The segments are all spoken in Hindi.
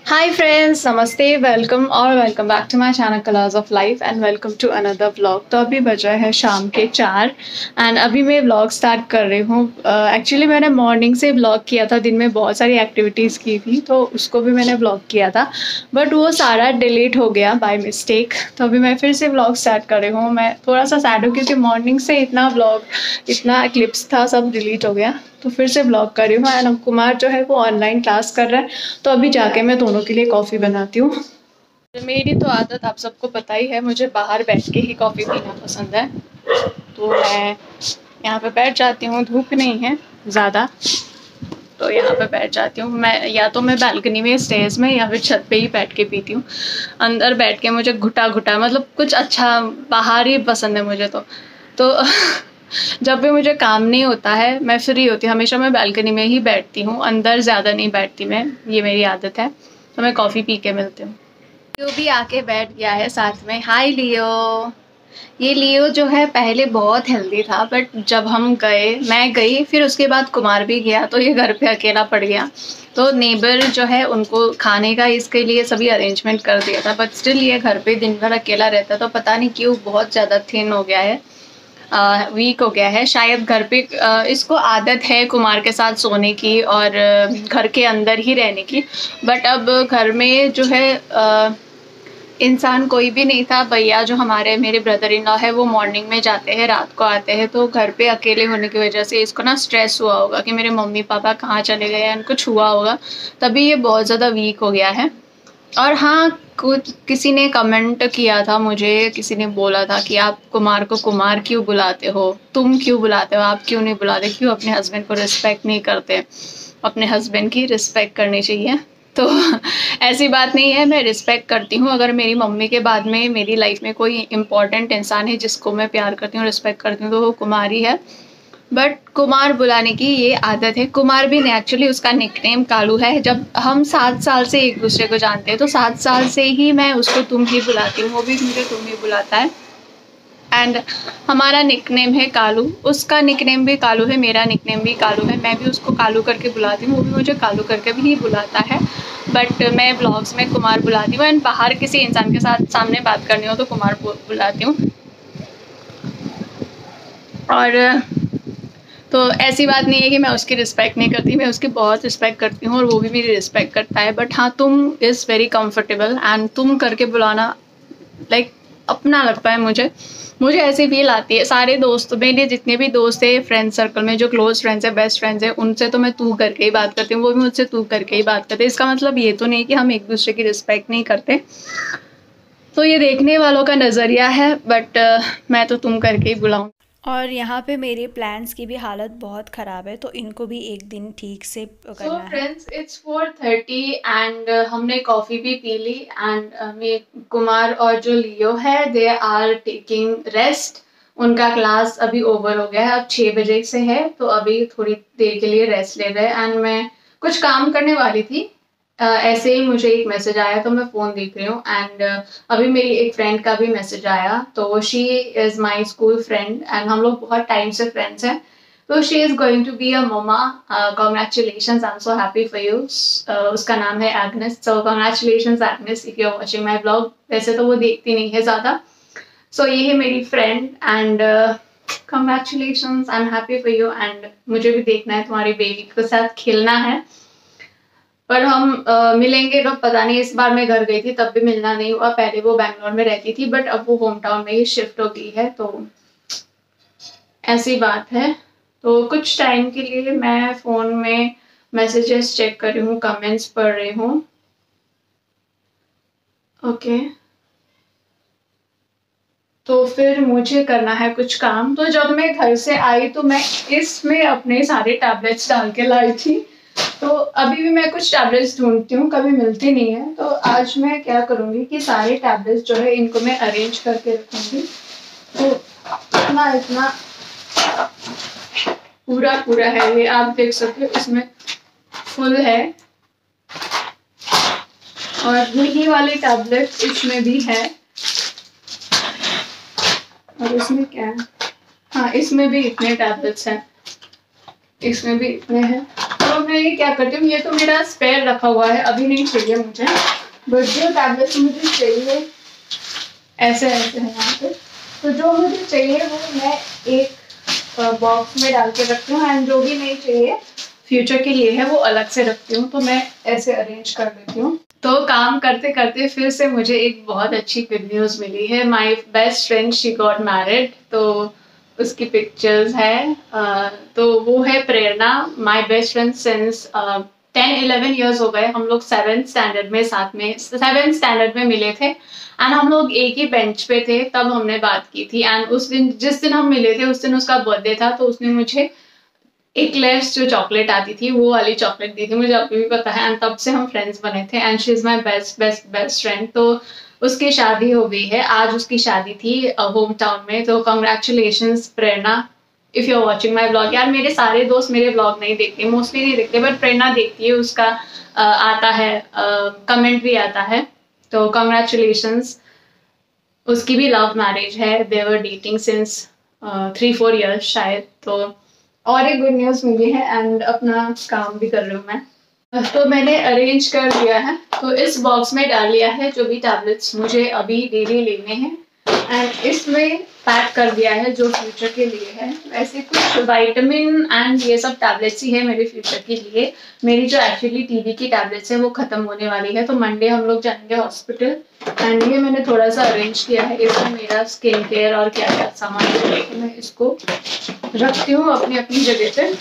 हाय फ्रेंड्स, नमस्ते, welcome back to my channel colours of life and welcome to another vlog. तो अभी बजा है शाम के 4 एंड अभी मैं व्लॉग स्टार्ट कर रही हूँ। एक्चुअली मैंने मॉर्निंग से व्लॉग किया था, दिन में बहुत सारी एक्टिविटीज़ की थी तो उसको भी मैंने व्लॉग किया था, बट वो सारा डिलीट हो गया बाय मिस्टेक। तो अभी मैं फिर से व्लॉग स्टार्ट कर रही हूँ। मैं थोड़ा सा सैड हूँ क्योंकि मॉर्निंग से इतना क्लिप्स था, सब डिलीट हो गया, तो फिर से ब्लॉग कर रही हूँ। एंड कुमार जो है वो ऑनलाइन क्लास कर रहा है, तो अभी जाके मैं दोनों के लिए कॉफ़ी बनाती हूँ। मेरी तो आदत आप सबको पता ही है, मुझे बाहर बैठ के ही कॉफ़ी पीना पसंद है। तो मैं यहाँ पे बैठ जाती हूँ, धूप नहीं है ज़्यादा, तो यहाँ पे बैठ जाती हूँ। मैं बालकनी में, स्टेज में, या फिर छत पे ही बैठ के पीती हूँ। अंदर बैठ के मुझे घुटा घुटा मतलब कुछ अच्छा, बाहर ही पसंद है मुझे तो जब भी मुझे काम नहीं होता है, मैं फ्री होती हूँ, हमेशा मैं बालकनी में ही बैठती हूँ, अंदर ज़्यादा नहीं बैठती मैं, ये मेरी आदत है। तो मैं कॉफ़ी पी के मिलती हूँ। लियो भी आके बैठ गया है साथ में। हाय लियो। ये लियो जो है पहले बहुत हेल्दी था, बट जब मैं गई, फिर उसके बाद कुमार भी गया, तो ये घर पे अकेला पड़ गया। तो नेबर जो है उनको खाने का इसके लिए सभी अरेंजमेंट कर दिया था, बट स्टिल ये घर पे दिन भर अकेला रहता, तो पता नहीं क्यों बहुत ज़्यादा थिन हो गया है, वीक हो गया है। शायद घर पे इसको आदत है कुमार के साथ सोने की और घर के अंदर ही रहने की, बट अब घर में जो है इंसान कोई भी नहीं था। भैया जो मेरे ब्रदर इन लॉ है, वो मॉर्निंग में जाते हैं, रात को आते हैं, तो घर पे अकेले होने की वजह से इसको ना स्ट्रेस हुआ होगा कि मेरे मम्मी पापा कहाँ चले गए हैं, कुछ हुआ होगा, तभी ये बहुत ज़्यादा वीक हो गया है। और हाँ, कुछ किसी ने कमेंट किया था, मुझे किसी ने बोला था कि आप कुमार को कुमार क्यों बुलाते हो, तुम क्यों बुलाते हो, आप क्यों नहीं बुलाते, क्यों अपने हस्बैंड को रिस्पेक्ट नहीं करते। अपने हस्बैंड की रिस्पेक्ट करनी चाहिए। तो ऐसी बात नहीं है, मैं रिस्पेक्ट करती हूँ। अगर मेरी मम्मी के बाद में मेरी लाइफ में कोई इम्पोर्टेंट इंसान है जिसको मैं प्यार करती हूँ, रिस्पेक्ट करती हूँ, तो वो कुमार ही है। बट कुमार बुलाने की ये आदत है। कुमार भी एक्चुअली उसका निकनेम कालू है। जब हम 7 साल से एक दूसरे को जानते हैं, तो 7 साल से ही मैं उसको तुम ही बुलाती हूँ, वो भी मुझे तुम ही बुलाता है। एंड हमारा निकनेम है कालू, उसका निकनेम भी कालू है, मेरा निकनेम भी कालू है। मैं भी उसको कालू करके बुलाती हूँ, वो भी मुझे कालू करके भी ही बुलाता है। बट मैं ब्लॉग्स में कुमार बुलाती हूँ, एंड बाहर किसी इंसान के साथ सामने बात करनी हो तो कुमार बुलाती हूँ। और तो ऐसी बात नहीं है कि मैं उसकी रिस्पेक्ट नहीं करती, मैं उसकी बहुत रिस्पेक्ट करती हूँ और वो भी मेरी रिस्पेक्ट करता है। बट हाँ, तुम इज़ वेरी कंफर्टेबल, एंड तुम करके बुलाना लाइक अपना लगता है मुझे ऐसी फील आती है। सारे दोस्त, मेरे जितने भी दोस्त है फ्रेंड सर्कल में, जो क्लोज फ्रेंड्स है, बेस्ट फ्रेंड्स है, उनसे तो मैं तू करके ही बात करती हूँ, वो भी मुझसे तू करके ही बात करते हैं। इसका मतलब ये तो नहीं कि हम एक दूसरे की रिस्पेक्ट नहीं करते। तो ये देखने वालों का नज़रिया है, बट मैं तो तुम करके ही बुलाऊँ। और यहाँ पे मेरे प्लान्स की भी हालत बहुत ख़राब है, तो इनको भी एक दिन ठीक से करना है। फ्रेंड्स, इट्स 4:30 एंड हमने कॉफ़ी भी पी ली, एंड कुमार और जो लियो है, दे आर टेकिंग रेस्ट। उनका क्लास अभी ओवर हो गया है, अब 6 बजे से है, तो अभी थोड़ी देर के लिए रेस्ट ले रहे हैं। एंड मैं कुछ काम करने वाली थी, ऐसे ही मुझे एक मैसेज आया, तो मैं फ़ोन देख रही हूँ। एंड अभी मेरी एक फ्रेंड का भी मैसेज आया, तो she is my school friend and हम लोग बहुत टाइम से फ्रेंड्स हैं। तो she is going to be a mama. Congratulations, I am so happy for you. उसका नाम है Agnes. So congratulations Agnes, if you are watching my blog. वैसे तो वो देखती नहीं है ज़्यादा। सो ये है मेरी friend, and congratulations, I am happy for you. And मुझे भी देखना है, तुम्हारी बेबी के साथ खेलना है। पर हम मिलेंगे कब पता नहीं। इस बार मैं घर गई थी तब भी मिलना नहीं हुआ। पहले वो बैंगलोर में रहती थी, बट अब वो होम टाउन में ही शिफ्ट हो गई है, तो ऐसी बात है। तो कुछ टाइम के लिए मैं फ़ोन में मैसेजेस चेक कर रही हूँ, कमेंट्स पढ़ रही हूँ। ओके, तो फिर मुझे करना है कुछ काम। तो जब मैं घर से आई तो मैं इसमें अपने सारे टैबलेट्स डाल के लाई थी, तो अभी भी मैं कुछ टैबलेट्स ढूंढती हूँ, कभी मिलती नहीं है। तो आज मैं क्या करूँगी कि सारे टैबलेट्स जो है इनको मैं अरेंज करके रखूँगी। तो इतना पूरा है, ये आप देख सकते हो, इसमें फुल है। और यही वाले टैबलेट्स इसमें भी है। और इसमें क्या है, हाँ इसमें भी इतने टैबलेट्स हैं, इसमें भी इतने हैं। तो तो मैं ये क्या करती हूँ, ये तो मेरा स्पेयर रखा हुआ है, अभी नहीं चाहिए मुझे, बट जो टैबलेट्स मुझे चाहिए ऐसे ऐसे हैं यहाँ पे, तो जो मुझे चाहिए वो मैं एक बॉक्स में डाल के रखती हूँ, एंड जो भी नहीं चाहिए फ्यूचर के लिए है वो अलग से रखती हूँ, तो मैं ऐसे अरेंज कर देती हूँ। तो काम करते करते फिर से मुझे एक बहुत अच्छी गुड न्यूज़ मिली है। My best friend she got married, तो उसकी पिक्चर्स है। तो वो है Prerna, my best friend since 10-11 years हो गए। हम लोग 7th स्टैंडर्ड में साथ में 7th स्टैंडर्ड में मिले थे, एंड हम लोग एक ही बेंच पे थे, तब हमने बात की थी। एंड उस दिन जिस दिन हम मिले थे उस दिन उसका बर्थडे था, तो उसने मुझे एक्लेयर्स जो चॉकलेट आती थी वो वाली चॉकलेट दी थी, मुझे अभी भी पता है, एंड तब से हम फ्रेंड्स बने थे, and she is my best best best friend. तो उसकी शादी हो गई है, आज उसकी शादी थी होम टाउन में, तो congratulations Prerna, if you are watching my blog. यार मेरे सारे दोस्त मेरे ब्लॉग नहीं देखते, मोस्टली नहीं देखते, बट प्रेरणा देखती है, उसका आता है कमेंट भी आता है, तो कॉन्ग्रेचुलेशंस। उसकी भी लव मैरिज है, दे वर डेटिंग सिंस 3-4 ईयर्स शायद। तो और एक गुड न्यूज़ मिली है, एंड अपना काम भी कर रही हूँ मैं। तो मैंने अरेंज कर दिया है, तो इस बॉक्स में डाल लिया है जो भी टैबलेट्स मुझे अभी डेली लेने हैं, एंड इसमें पैक कर दिया है जो फ्यूचर के लिए है। वैसे कुछ विटामिन एंड ये सब टैबलेट्स ही है मेरे फ्यूचर के लिए। मेरी जो एक्चुअली टीबी की टैबलेट्स है वो खत्म होने वाली है, तो मंडे हम लोग जाएंगे हॉस्पिटल, एंड ये मैंने थोड़ा सा अरेंज किया है। इसमें मेरा स्किन केयर और क्या क्या सामान है, मैं इसको रखती हूँ अपनी अपनी जगह पे।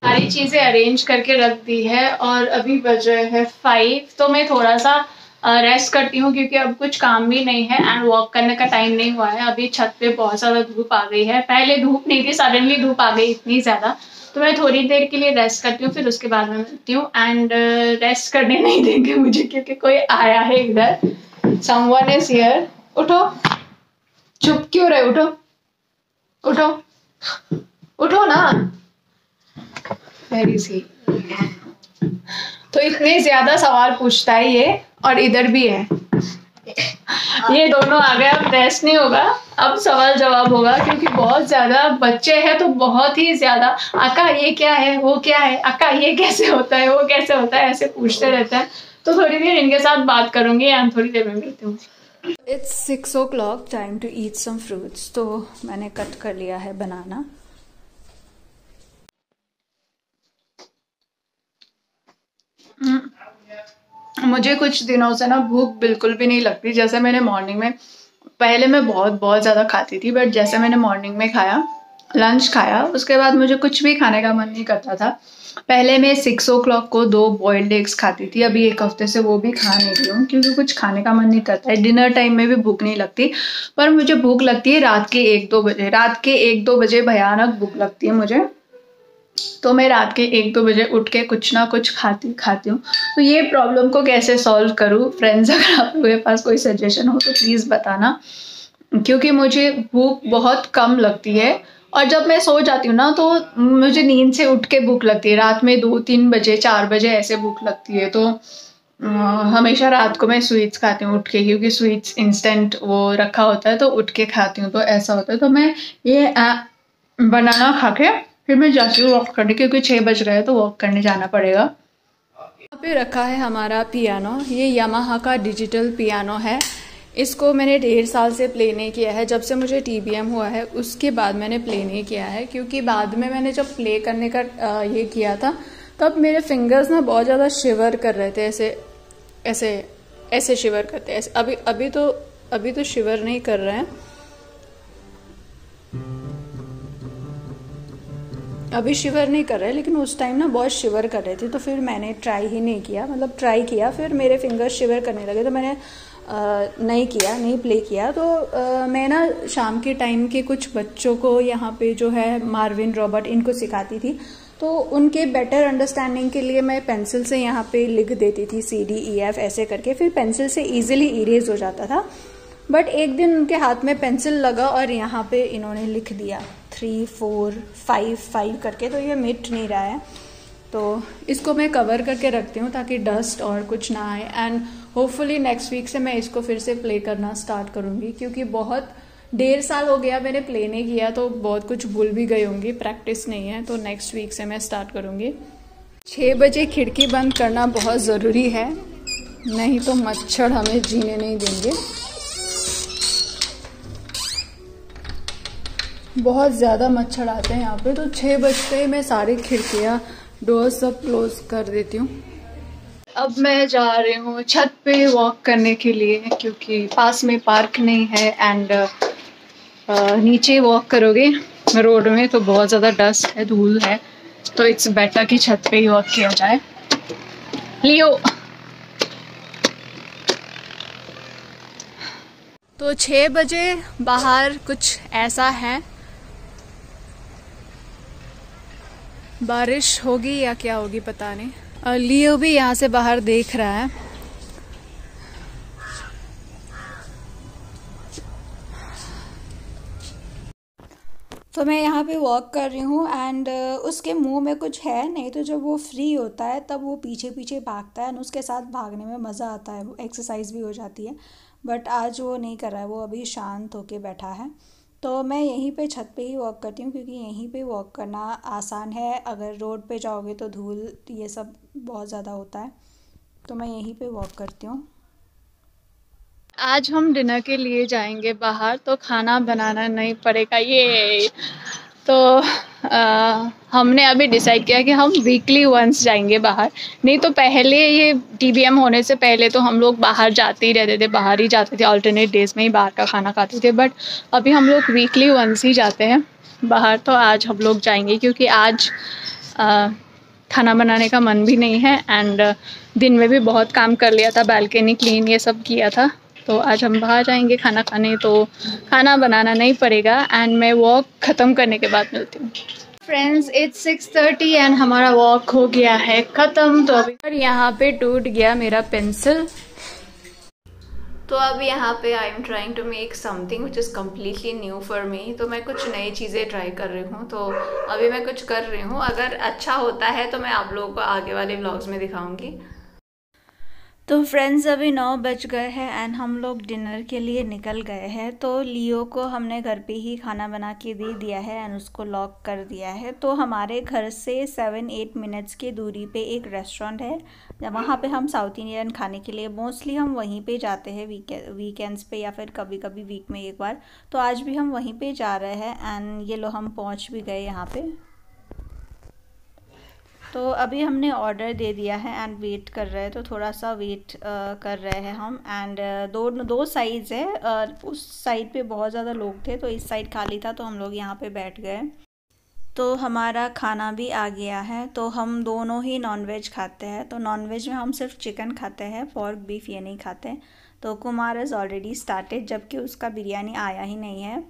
सारी चीजें अरेंज करके रख दी है, और अभी बज रहे हैं 5, तो मैं थोड़ा सा रेस्ट करती हूँ क्योंकि अब कुछ काम भी नहीं है, एंड वॉक करने का टाइम नहीं हुआ है। अभी छत पे बहुत ज़्यादा धूप आ गई है, पहले धूप नहीं थी, सडनली धूप आ गई इतनी ज़्यादा, तो मैं थोड़ी देर के लिए रेस्ट करती हूँ, फिर उसके बाद में मिलती हूँ। एंड रेस्ट करने नहीं देंगे मुझे क्योंकि कोई आया है इधर, समवन इज हियर। उठो, चुप क्यों रहे, उठो उठो उठो ना, वेरी सी। तो इतने ज्यादा सवाल पूछता है ये, और इधर भी है, ये दोनों आ गए। अब रेस्ट नहीं होगा, अब सवाल जवाब होगा, क्योंकि बहुत ज्यादा बच्चे हैं, तो बहुत ही ज्यादा अक्का ये क्या है, वो क्या है, अक्का ये कैसे होता है, वो कैसे होता है, ऐसे पूछते रहते हैं। तो थोड़ी देर इनके साथ बात करूंगी, एंड थोड़ी देर में मिलती हूँ। It's 6 o'clock, time to eat some fruits. तो मैंने कट कर लिया है बनाना। मुझे कुछ दिनों से ना भूख बिल्कुल भी नहीं लगती। जैसे मैंने मॉर्निंग में, पहले मैं बहुत ज़्यादा खाती थी, बट जैसे मैंने मॉर्निंग में खाया, लंच खाया, उसके बाद मुझे कुछ भी खाने का मन नहीं करता था। पहले मैं 6 o'clock को 2 बॉइल्ड एग्स खाती थी, अभी 1 हफ्ते से वो भी खा नहीं रही हूँ क्योंकि कुछ खाने का मन नहीं करता है। डिनर टाइम में भी भूख नहीं लगती, पर मुझे भूख लगती है रात के 1-2 बजे। रात के 1-2 बजे भयानक भूख लगती है मुझे, तो मैं रात के 1-2 बजे उठ के कुछ ना कुछ खाती हूँ। तो ये प्रॉब्लम को कैसे सॉल्व करूँ फ्रेंड्स, अगर आप लोगों के पास कोई सजेशन हो तो प्लीज़ बताना, क्योंकि मुझे भूख बहुत कम लगती है, और जब मैं सो जाती हूँ ना तो मुझे नींद से उठ के भूख लगती है। रात में 2-3 बजे 4 बजे ऐसे भूख लगती है, तो हमेशा रात को मैं स्वीट्स खाती हूँ उठ के, क्योंकि स्वीट्स इंस्टेंट वो रखा होता है, तो उठ के खाती हूँ, तो ऐसा होता है। तो मैं ये बनाना खा के फिर मैं जाती हूँ वॉक करने, क्योंकि 6 बज रहे हैं तो वॉक करने जाना पड़ेगा। यहाँ पे रखा है हमारा पियानो, ये यामाहा का डिजिटल पियानो है। इसको मैंने 1.5 साल से प्ले नहीं किया है, जब से मुझे TBM हुआ है उसके बाद मैंने प्ले नहीं किया है, क्योंकि बाद में मैंने जब प्ले करने का ये किया था तब मेरे फिंगर्स ना बहुत ज़्यादा शिवर कर रहे थे, ऐसे ऐसे ऐसे शिवर करते हैं। अभी तो शिवर नहीं कर रहे हैं, अभी शिवर नहीं कर रहे, लेकिन उस टाइम ना बहुत शिवर कर रहे थे, तो फिर मैंने ट्राई ही नहीं किया, मतलब ट्राई किया, फिर मेरे फिंगर्स शिवर करने लगे, तो मैंने नहीं प्ले किया। तो मैं ना शाम के टाइम के कुछ बच्चों को यहाँ पे जो है मार्विन रॉबर्ट, इनको सिखाती थी, तो उनके बेटर अंडरस्टैंडिंग के लिए मैं पेंसिल से यहाँ पे लिख देती थी CDEF ऐसे करके, फिर पेंसिल से इजीली इरेज हो जाता था। बट एक दिन उनके हाथ में पेंसिल लगा और यहाँ पे इन्होंने लिख दिया 3 4 5 करके, तो ये मिट नहीं रहा है, तो इसको मैं कवर करके रखती हूँ ताकि डस्ट और कुछ ना आए। एंड होपफुली नेक्स्ट वीक से मैं इसको फिर से प्ले करना स्टार्ट करूँगी, क्योंकि बहुत 1.5 साल हो गया मैंने प्ले नहीं किया, तो बहुत कुछ भूल भी गई होंगी, प्रैक्टिस नहीं है, तो नेक्स्ट वीक से मैं स्टार्ट करूँगी। 6 बजे खिड़की बंद करना बहुत ज़रूरी है, नहीं तो मच्छर हमें जीने नहीं देंगे। बहुत ज़्यादा मच्छर आते हैं यहाँ पे, तो 6 बजते ही मैं सारी खिड़कियाँ डोर सब क्लोज कर देती हूँ। अब मैं जा रही हूँ छत पे वॉक करने के लिए, क्योंकि पास में पार्क नहीं है एंड नीचे वॉक करोगे रोड में तो बहुत ज़्यादा डस्ट है, धूल है, तो इट्स बेटर कि छत पे ही वॉक किया जाए। लियो। तो 6 बजे बाहर कुछ ऐसा है, बारिश होगी या क्या होगी पता नहीं। लियो भी यहाँ से बाहर देख रहा है। तो मैं यहाँ पे वॉक कर रही हूँ एंड उसके मुंह में कुछ है नहीं, तो जब वो फ्री होता है तब वो पीछे पीछे भागता है, और उसके साथ भागने में मज़ा आता है, वो एक्सरसाइज भी हो जाती है। बट आज वो नहीं कर रहा है, वो अभी शांत होके बैठा है। तो मैं यहीं पे छत पे ही वॉक करती हूँ, क्योंकि यहीं पे वॉक करना आसान है। अगर रोड पे जाओगे तो धूल ये सब बहुत ज़्यादा होता है, तो मैं यहीं पे वॉक करती हूँ। आज हम डिनर के लिए जाएंगे बाहर, तो खाना बनाना नहीं पड़ेगा ये। तो हमने अभी डिसाइड किया कि हम वीकली वंस जाएंगे बाहर। नहीं तो पहले ये TBM होने से पहले तो हम लोग बाहर जाते ही रहते थे, बाहर ही जाते थे, अल्टरनेट डेज में ही बाहर का खाना खाते थे। बट अभी हम लोग वीकली वंस ही जाते हैं बाहर। तो आज हम लोग जाएंगे, क्योंकि आज खाना बनाने का मन भी नहीं है एंड दिन में भी बहुत काम कर लिया था, बालकनी क्लीन ये सब किया था। तो आज हम बाहर जाएंगे खाना खाने, तो खाना बनाना नहीं पड़ेगा एंड मैं वॉक ख़त्म करने के बाद मिलती हूँ। फ्रेंड्स, इट्स 6:30 एंड हमारा वॉक हो गया है ख़त्म। तो अभी यहाँ पे टूट गया मेरा पेंसिल। तो अब यहाँ पे I am trying to make something which is completely new for me. तो मैं कुछ नई चीज़ें ट्राई कर रही हूँ, तो अभी मैं कुछ कर रही हूँ। अगर अच्छा होता है तो मैं आप लोगों को आगे वाले व्लॉग्स में दिखाऊंगी। तो फ्रेंड्स, अभी 9 बज गए हैं एंड हम लोग डिनर के लिए निकल गए हैं। तो लियो को हमने घर पे ही खाना बना के दे दिया है एंड उसको लॉक कर दिया है। तो हमारे घर से 7-8 मिनट्स की दूरी पे एक रेस्टोरेंट है, वहाँ पे हम साउथ इंडियन खाने के लिए मोस्टली हम वहीं पे जाते हैं वीकेंड्स पे, या फिर कभी कभी वीक में एक बार। तो आज भी हम वहीं पे जा रहे हैं एंड ये लो हम पहुँच भी गए यहाँ पे। तो अभी हमने ऑर्डर दे दिया है एंड वेट कर रहे हैं, तो थोड़ा सा वेट कर रहे हैं हम। एंड दो साइड्स है, उस साइड पे बहुत ज़्यादा लोग थे, तो इस साइड खाली था, तो हम लोग यहाँ पे बैठ गए। तो हमारा खाना भी आ गया है। तो हम दोनों ही नॉनवेज खाते हैं। तो नॉनवेज में हम सिर्फ चिकन खाते हैं, पोर्क बीफ ये नहीं खाते। तो कुमार इज़ ऑलरेडी स्टार्टेड, जबकि उसका बिरयानी आया ही नहीं है।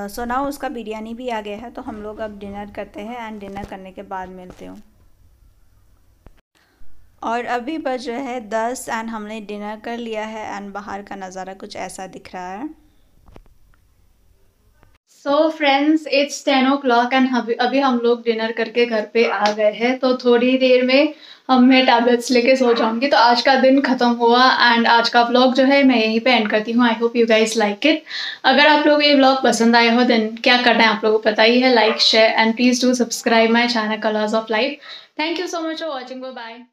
सो नाउ उसका बिरयानी भी आ गया है। तो हम लोग अब डिनर करते हैं एंड डिनर करने के बाद मिलते हूँ। और अभी बज रहे हैं 10 एंड हमने डिनर कर लिया है एंड बाहर का नज़ारा कुछ ऐसा दिख रहा है। So friends, it's 10 o'clock and अभी हम लोग डिनर करके घर पे आ गए हैं। तो थोड़ी देर में मैं टैबलेट्स लेके सो जाऊंगी। तो आज का दिन खत्म हुआ एंड आज का व्लॉग जो है मैं यहीं पे एंड करती हूँ। I hope you guys like it. अगर आप लोग ये व्लॉग पसंद आया हो देन क्या करना है आप लोगों को पता ही है, like share and please do subscribe my channel colours of life. Thank you so much for watching, bye bye.